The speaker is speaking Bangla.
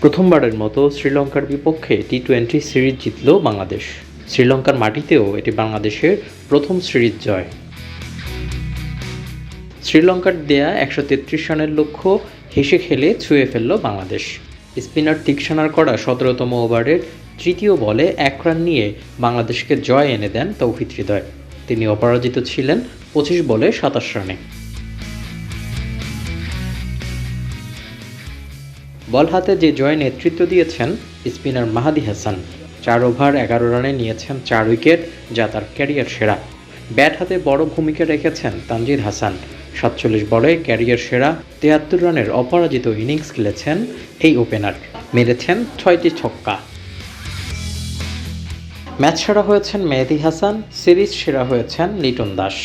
প্রথমবারের মতো শ্রীলঙ্কার বিপক্ষে টি-20 সিরিজ জিতল বাংলাদেশ। শ্রীলঙ্কার মাটিতেও এটি বাংলাদেশের প্রথম সিরিজ জয়। শ্রীলঙ্কার দেয়া ১৩৩ রানের লক্ষ্য হেসে খেলে ছুঁয়ে ফেলল বাংলাদেশ। স্পিনার তিক্সানার করা ১৭তম ওভারের তৃতীয় বলে ১ রান নিয়ে বাংলাদেশকে জয় এনে দেন তৌহিদ হৃদয়। তিনি অপরাজিত ছিলেন ২৫ বলে ২৭ রানে। বল হাতে যে জয়ে নেতৃত্ব দিয়েছেন স্পিনার মাহাদী হাসান। ৪ ওভার ১১ রানে নিয়েছেন ৪ উইকেট, যা তার ক্যারিয়ার সেরা। ব্যাট হাতে বড় ভূমিকা রেখেছেন তানজিদ হাসান। ৪৭ বলে ক্যারিয়ার সেরা ৭৩ রানের অপরাজিত ইনিংস খেলেছেন এই ওপেনার। মেরেছেন ৬টি ছক্কা। ম্যাচ সেরা হয়েছেন মেহেদী হাসান, সিরিজ সেরা হয়েছেন লিটন দাস।